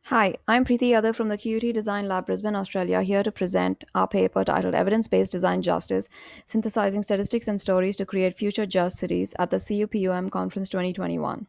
Hi, I'm Preeti Yadav from the QUT Design Lab, Brisbane, Australia, here to present our paper titled Evidence Based Design Justice Synthesizing Statistics and Stories to Create Future Just Cities at the CUPUM Conference 2021.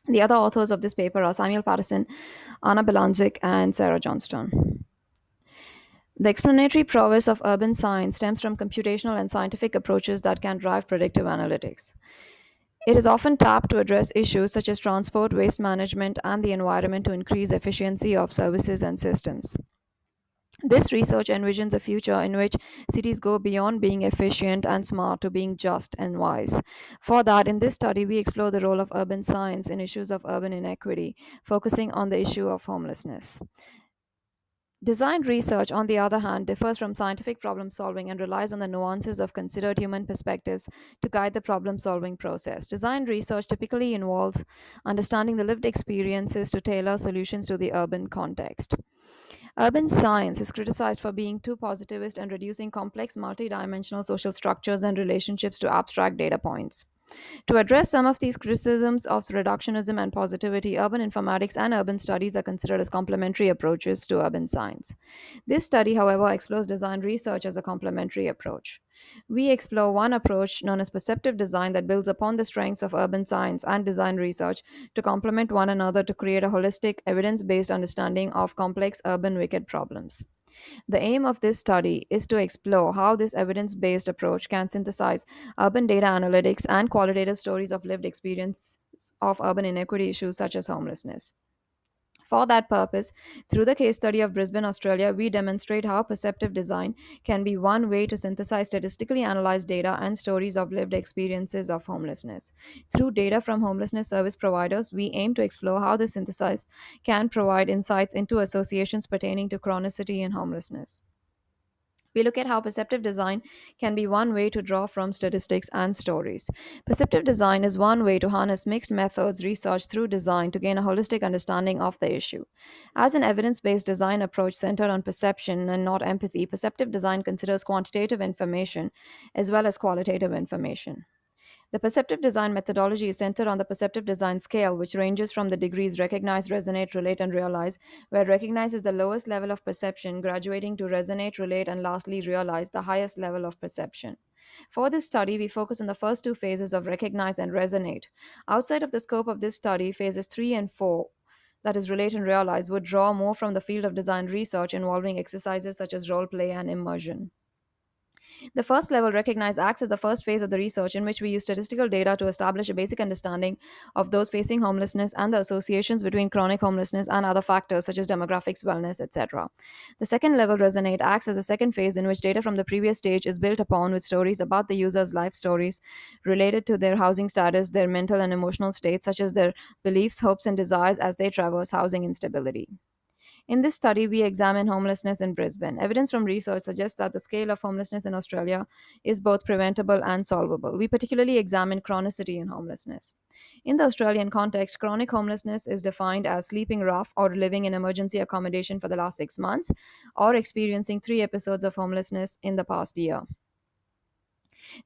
The other authors of this paper are Samuel Patterson, Anna Belanzik, and Sarah Johnston. The explanatory prowess of urban science stems from computational and scientific approaches that can drive predictive analytics. It is often tapped to address issues such as transport, waste management, and the environment to increase efficiency of services and systems. This research envisions a future in which cities go beyond being efficient and smart to being just and wise. For that, in this study, we explore the role of urban science in issues of urban inequity, focusing on the issue of homelessness. Design research, on the other hand, differs from scientific problem solving and relies on the nuances of considered human perspectives to guide the problem solving process. Design research typically involves understanding the lived experiences to tailor solutions to the urban context. Urban science is criticized for being too positivist and reducing complex multidimensional social structures and relationships to abstract data points. To address some of these criticisms of reductionism and positivity, urban informatics and urban studies are considered as complementary approaches to urban science. This study, however, explores design research as a complementary approach. We explore one approach known as perceptive design that builds upon the strengths of urban science and design research to complement one another to create a holistic, evidence based understanding of complex urban wicked problems. The aim of this study is to explore how this evidence based approach can synthesize urban data analytics and qualitative stories of lived experience of urban inequity issues such as homelessness. For that purpose, through the case study of Brisbane, Australia, we demonstrate how perceptive design can be one way to synthesize statistically analyzed data and stories of lived experiences of homelessness. Through data from homelessness service providers, we aim to explore how this synthesis can provide insights into associations pertaining to chronicity and homelessness. We look at how perceptive design can be one way to draw from statistics and stories. Perceptive design is one way to harness mixed methods research through design to gain a holistic understanding of the issue. As an evidence based design approach centered on perception and not empathy, perceptive design considers quantitative information as well as qualitative information. The perceptive design methodology is centered on the perceptive design scale, which ranges from the degrees recognize, resonate, relate, and realize, where recognize is the lowest level of perception, graduating to resonate, relate, and lastly realize, the highest level of perception. For this study, we focus on the first two phases of recognize and resonate. Outside of the scope of this study, phases 3 and 4, that is, relate and realize, would draw more from the field of design research involving exercises such as role play and immersion. The first level recognized acts as the first phase of the research in which we use statistical data to establish a basic understanding of those facing homelessness and the associations between chronic homelessness and other factors such as demographics, wellness, etc. The second level resonate acts as a second phase in which data from the previous stage is built upon with stories about the user's life stories related to their housing status, their mental and emotional states, such as their beliefs, hopes, and desires as they traverse housing instability. In this study, we examine homelessness in Brisbane. Evidence from research suggests that the scale of homelessness in Australia is both preventable and solvable. We particularly examine chronicity in homelessness. In the Australian context, chronic homelessness is defined as sleeping rough or living in emergency accommodation for the last 6 months or experiencing 3 episodes of homelessness in the past year.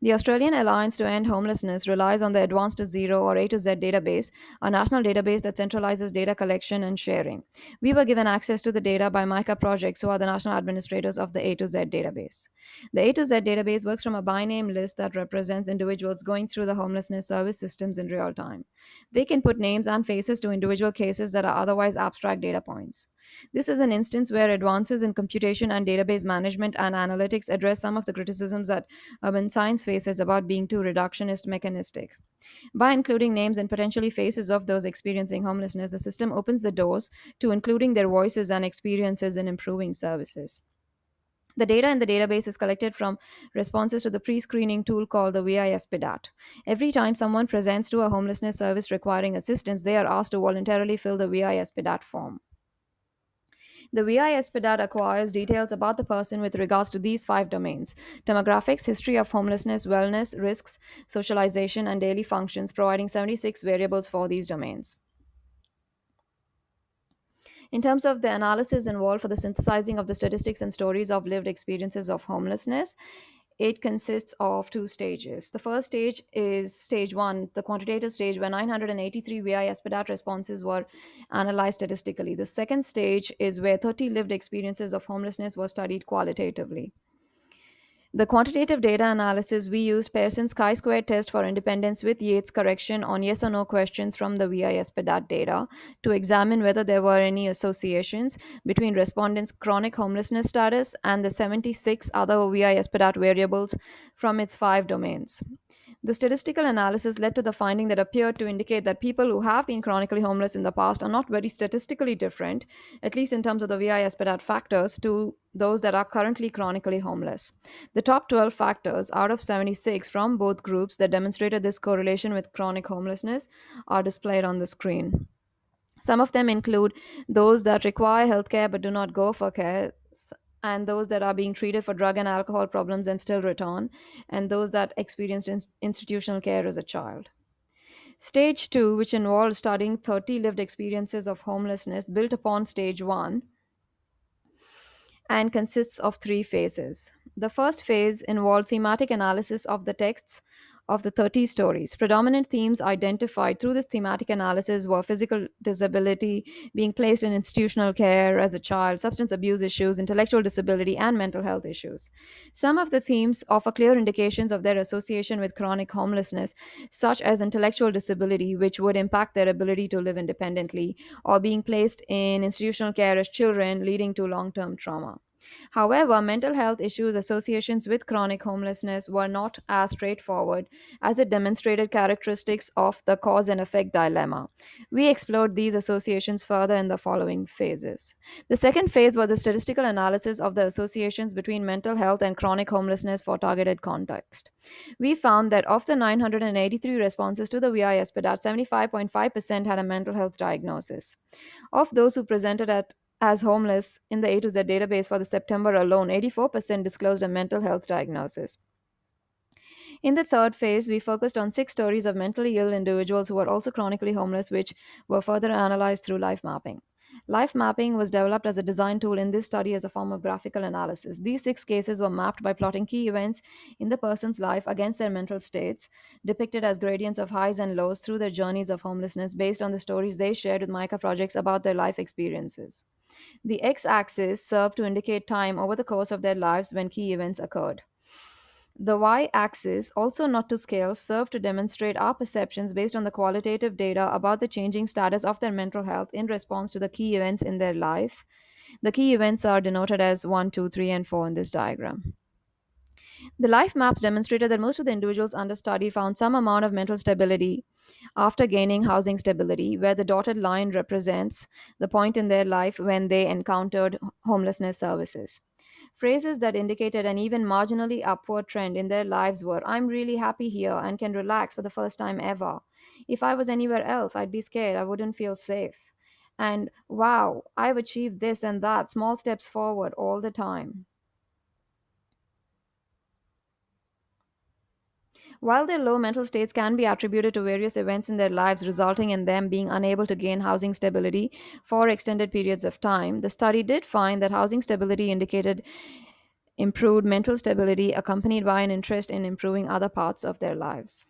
The Australian Alliance to End Homelessness relies on the Advanced to Zero or A to Z database, a national database that centralizes data collection and sharing. We were given access to the data by MICA Projects, who are the national administrators of the A to Z database. The A to Z database works from a by name list that represents individuals going through the homelessness service systems in real time. They can put names and faces to individual cases that are otherwise abstract data points. This is an instance where advances in computation and database management and analytics address some of the criticisms that urban science faces about being too reductionist mechanistic. By including names and potentially faces of those experiencing homelessness, the system opens the doors to including their voices and experiences in improving services. The data in the database is collected from responses to the pre screening tool called the VISPDAT. Every time someone presents to a homelessness service requiring assistance, they are asked to voluntarily fill the VISPDAT form. The VISPDAT acquires details about the person with regards to these five domains: demographics, history of homelessness, wellness, risks, socialization, and daily functions, providing 76 variables for these domains. In terms of the analysis involved for the synthesizing of the statistics and stories of lived experiences of homelessness, It consists of two stages. The first stage is stage one, the quantitative stage, where 983 VI SPDAT responses were analyzed statistically. The second stage is where 30 lived experiences of homelessness were studied qualitatively. The quantitative data analysis, we used Pearson's chi-square test for independence with Yates correction on yes or no questions from the VIS PEDAT data to examine whether there were any associations between respondents' chronic homelessness status and the 76 other VIS PEDAT variables from its five domains. The statistical analysis led to the finding that appeared to indicate that people who have been chronically homeless in the past are not very statistically different, at least in terms of the VIS PEDAT factors, to those that are currently chronically homeless. The top 12 factors out of 76 from both groups that demonstrated this correlation with chronic homelessness are displayed on the screen. Some of them include those that require healthcare but do not go for care, and those that are being treated for drug and alcohol problems and still return, and those that experienced institutional care as a child. Stage 2, which involved studying 30 lived experiences of homelessness, built upon stage 1 and consists of three phases. The first phase involved thematic analysis of the texts of the 30 stories. Predominant themes identified through this thematic analysis were physical disability, being placed in institutional care as a child, substance abuse issues, intellectual disability, and mental health issues. Some of the themes offer clear indications of their association with chronic homelessness, such as intellectual disability, which would impact their ability to live independently, or being placed in institutional care as children, leading to long term trauma. However, mental health issues associations with chronic homelessness were not as straightforward as it demonstrated characteristics of the cause and effect dilemma. We explored these associations further in the following phases. The second phase was a statistical analysis of the associations between mental health and chronic homelessness for targeted context. We found that of the 983 responses to the VIS, that 75.5% had a mental health diagnosis. Of those who presented as homeless in the A to Z database for the September alone, 84% disclosed a mental health diagnosis. In the third phase, we focused on six stories of mentally ill individuals who were also chronically homeless, which were further analyzed through life mapping. Life mapping was developed as a design tool in this study as a form of graphical analysis. These six cases were mapped by plotting key events in the person's life against their mental states, depicted as gradients of highs and lows through their journeys of homelessness based on the stories they shared with Mica projects about their life experiences. The x axis served to indicate time over the course of their lives when key events occurred. The y axis, also not to scale, served to demonstrate our perceptions based on the qualitative data about the changing status of their mental health in response to the key events in their life. The key events are denoted as 1, 2, 3, and 4 in this diagram. The life maps demonstrated that most of the individuals under study found some amount of mental stability after gaining housing stability, where the dotted line represents the point in their life when they encountered homelessness services. Phrases that indicated an even marginally upward trend in their lives were, I'm really happy here and can relax for the first time ever. If I was anywhere else, I'd be scared, I wouldn't feel safe. And wow, I've achieved this and that, small steps forward all the time. While their low mental states can be attributed to various events in their lives resulting in them being unable to gain housing stability for extended periods of time, the study did find that housing stability indicated improved mental stability accompanied by an interest in improving other parts of their lives.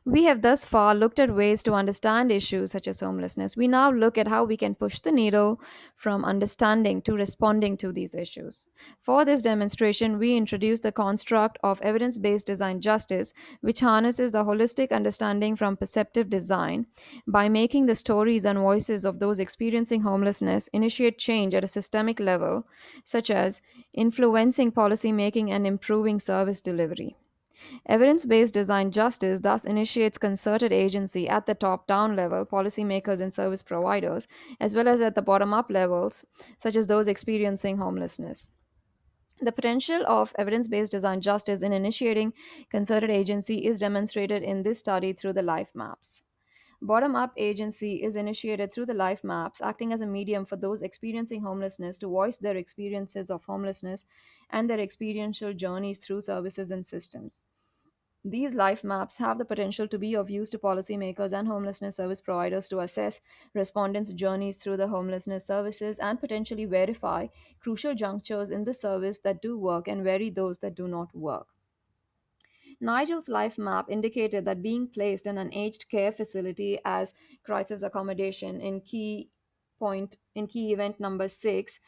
We have thus far looked at ways to understand issues such as homelessness. We now look at how we can push the needle from understanding to responding to these issues. For this demonstration, we introduce the construct of evidence based design justice, which harnesses the holistic understanding from perceptive design by making the stories and voices of those experiencing homelessness initiate change at a systemic level, such as influencing policy making and improving service delivery. Evidence based design justice thus initiates concerted agency at the top down level, policymakers and service providers, as well as at the bottom up levels, such as those experiencing homelessness. The potential of evidence based design justice in initiating concerted agency is demonstrated in this study through the life maps. Bottom up agency is initiated through the life maps, acting as a medium for those experiencing homelessness to voice their experiences of homelessness and their experiential journeys through services and systems. These life maps have the potential to be of use to policymakers and homelessness service providers to assess respondents' journeys through the homelessness services and potentially verify crucial junctures in the service that do work and vary those that do not work. Nigel's life map indicated that being placed in an aged care facility as crisis accommodation in key event number 6,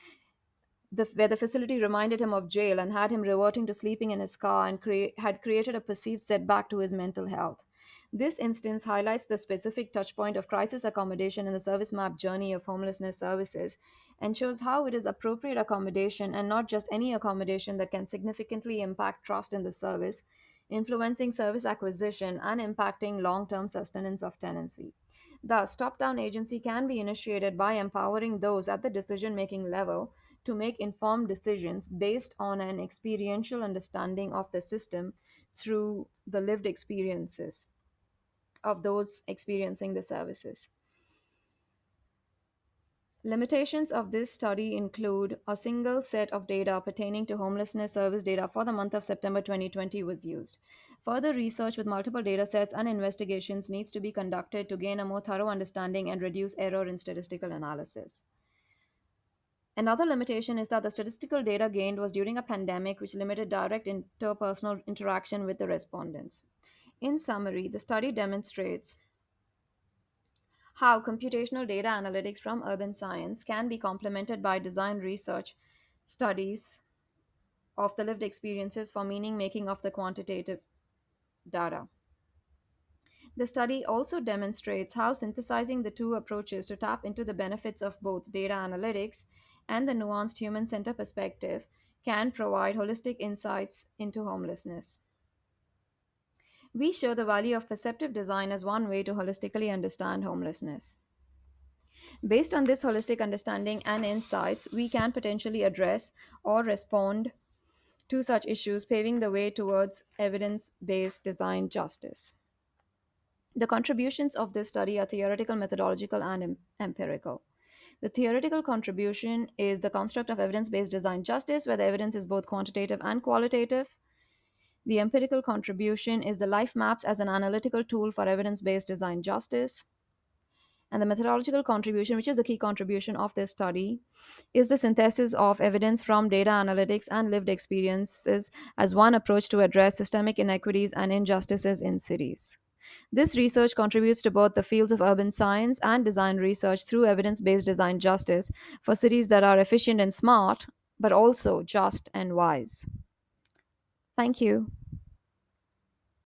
where the facility reminded him of jail and had him reverting to sleeping in his car and had created a perceived setback to his mental health. This instance highlights the specific touchpoint of crisis accommodation in the service map journey of homelessness services and shows how it is appropriate accommodation and not just any accommodation that can significantly impact trust in the service, influencing service acquisition and impacting long term sustenance of tenancy. Thus, top down agency can be initiated by empowering those at the decision making level to make informed decisions based on an experiential understanding of the system through the lived experiences of those experiencing the services. Limitations of this study include a single set of data pertaining to homelessness service data for the month of September 2020 was used. Further research with multiple data sets and investigations needs to be conducted to gain a more thorough understanding and reduce error in statistical analysis. Another limitation is that the statistical data gained was during a pandemic, which limited direct interpersonal interaction with the respondents. In summary, the study demonstrates how computational data analytics from urban science can be complemented by design research studies of the lived experiences for meaning making of the quantitative data. The study also demonstrates how synthesizing the two approaches to tap into the benefits of both data analytics and the nuanced human centered perspective can provide holistic insights into homelessness. We show the value of perceptive design as one way to holistically understand homelessness. Based on this holistic understanding and insights, we can potentially address or respond to such issues, paving the way towards evidence based design justice. The contributions of this study are theoretical, methodological, and empirical. The theoretical contribution is the construct of evidence based design justice, where the evidence is both quantitative and qualitative. The empirical contribution is the life maps as an analytical tool for evidence based design justice. And the methodological contribution, which is the key contribution of this study, is the synthesis of evidence from data analytics and lived experiences as one approach to address systemic inequities and injustices in cities. This research contributes to both the fields of urban science and design research through evidence based design justice for cities that are efficient and smart, but also just and wise. Thank you.